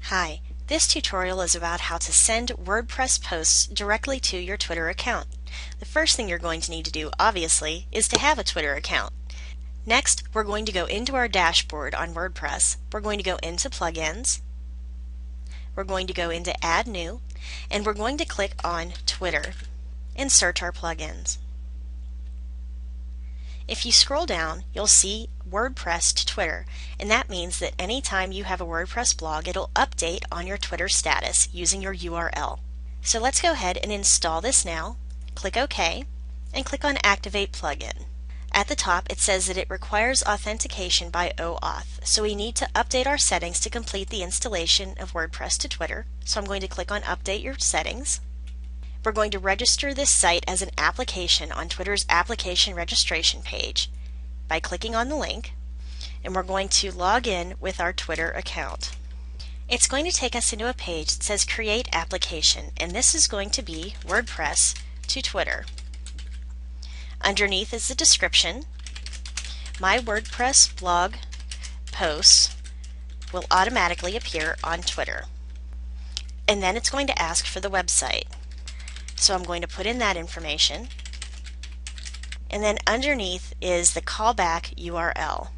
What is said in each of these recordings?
Hi, this tutorial is about how to send WordPress posts directly to your Twitter account. The first thing you're going to need to do, obviously, is to have a Twitter account. Next, we're going to go into our dashboard on WordPress. We're going to go into Plugins. We're going to go into Add New, and we're going to click on Twitter and search our plugins. If you scroll down, you'll see WordPress to Twitter, and that means that anytime you have a WordPress blog, it'll update on your Twitter status using your URL. So let's go ahead and install this now. Click OK, and click on Activate Plugin. At the top, it says that it requires authentication by OAuth, so we need to update our settings to complete the installation of WordPress to Twitter. So I'm going to click on Update Your Settings. We're going to register this site as an application on Twitter's application registration page by clicking on the link, and we're going to log in with our Twitter account. It's going to take us into a page that says Create Application, and this is going to be WordPress to Twitter. Underneath is the description. My WordPress blog posts will automatically appear on Twitter. And then it's going to ask for the website. So I'm going to put in that information. And then underneath is the callback URL.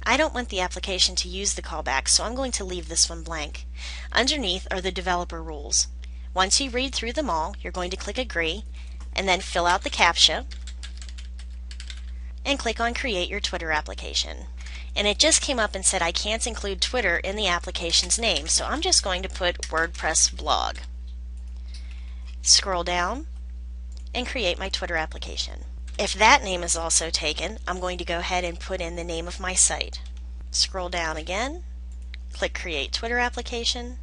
I don't want the application to use the callback, so I'm going to leave this one blank. Underneath are the developer rules. Once you read through them all, you're going to click Agree, and then fill out the CAPTCHA, and click on Create Your Twitter Application. And it just came up and said I can't include Twitter in the application's name, so I'm just going to put WordPress blog. Scroll down and create my Twitter application. If that name is also taken, I'm going to go ahead and put in the name of my site. Scroll down again, click Create Twitter Application,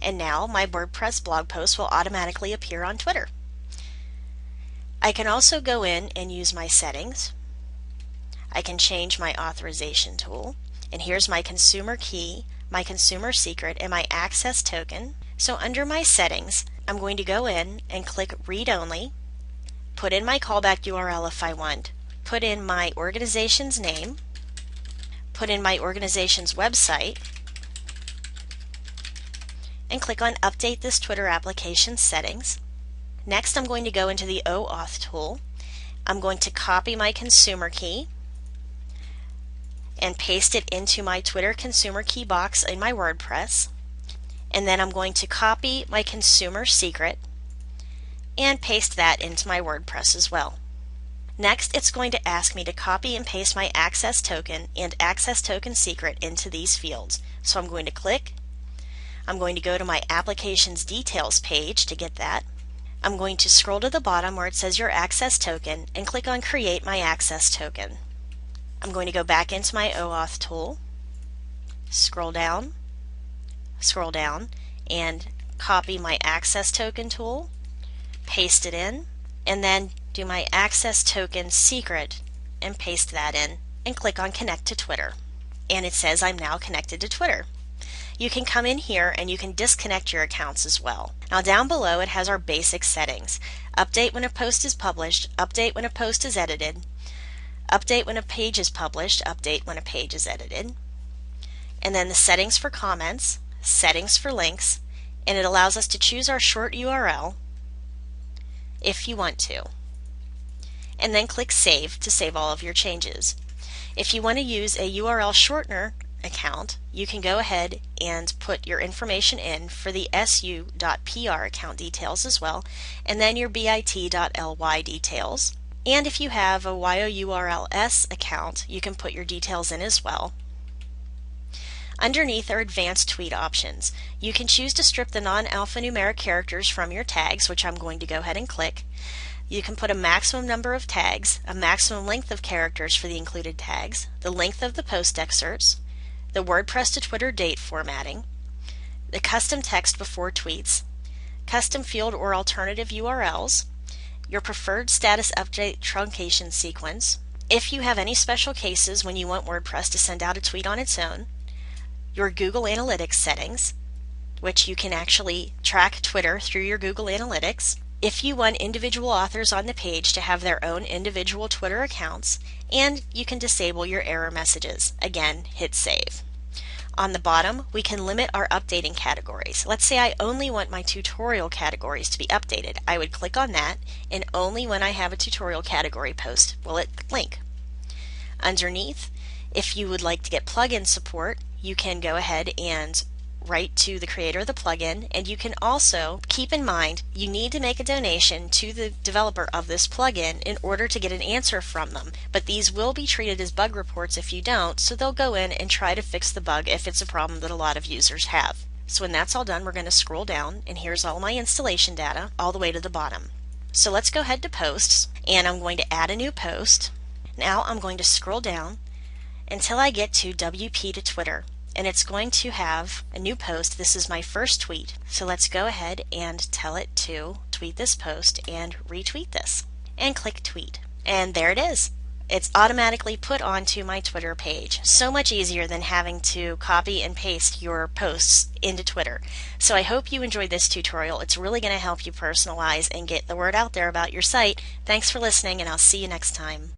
and now my WordPress blog post will automatically appear on Twitter. I can also go in and use my settings. I can change my authorization tool, and here's my consumer key, my consumer secret, and my access token. So under my settings, I'm going to go in and click Read Only, put in my callback URL if I want, put in my organization's name, put in my organization's website, and click on Update this Twitter application settings. Next, I'm going to go into the OAuth tool. I'm going to copy my consumer key and paste it into my Twitter consumer key box in my WordPress. And then I'm going to copy my consumer secret and paste that into my WordPress as well. Next, it's going to ask me to copy and paste my access token and access token secret into these fields. So I'm going to click. I'm going to go to my application's details page to get that. I'm going to scroll to the bottom where it says your access token and click on Create My Access Token. I'm going to go back into my OAuth tool, scroll down, and copy my access token tool, paste it in, and then do my access token secret and paste that in, and click on Connect to Twitter. And it says I'm now connected to Twitter. You can come in here and you can disconnect your accounts as well. Now down below it has our basic settings. Update when a post is published, update when a post is edited, update when a page is published, update when a page is edited, and then the settings for comments, settings for links, and it allows us to choose our short URL if you want to. And then click Save to save all of your changes. If you want to use a URL shortener account, you can go ahead and put your information in for the su.pr account details as well, and then your bit.ly details. And if you have a yourls account, you can put your details in as well. Underneath are advanced tweet options. You can choose to strip the non-alphanumeric characters from your tags, which I'm going to go ahead and click. You can put a maximum number of tags, a maximum length of characters for the included tags, the length of the post excerpts, the WordPress to Twitter date formatting, the custom text before tweets, custom field or alternative URLs, your preferred status update truncation sequence, if you have any special cases when you want WordPress to send out a tweet on its own, your Google Analytics settings, which you can actually track Twitter through your Google Analytics, if you want individual authors on the page to have their own individual Twitter accounts, and you can disable your error messages. Again, hit save. On the bottom, we can limit our updating categories. Let's say I only want my tutorial categories to be updated. I would click on that, and only when I have a tutorial category post will it link. Underneath, if you would like to get plugin support, you can go ahead and write to the creator of the plugin, and you can also keep in mind you need to make a donation to the developer of this plugin in order to get an answer from them, but these will be treated as bug reports if you don't, so they'll go in and try to fix the bug if it's a problem that a lot of users have. So when that's all done, we're going to scroll down, and here's all my installation data all the way to the bottom. So let's go ahead to posts, and I'm going to add a new post. Now I'm going to scroll down until I get to WP to Twitter, and it's going to have a new post. This is my first tweet, so let's go ahead and tell it to tweet this post and retweet this, and click tweet, and there it is. It's automatically put onto my Twitter page. So much easier than having to copy and paste your posts into Twitter. So I hope you enjoyed this tutorial. It's really going to help you personalize and get the word out there about your site. Thanks for listening, and I'll see you next time.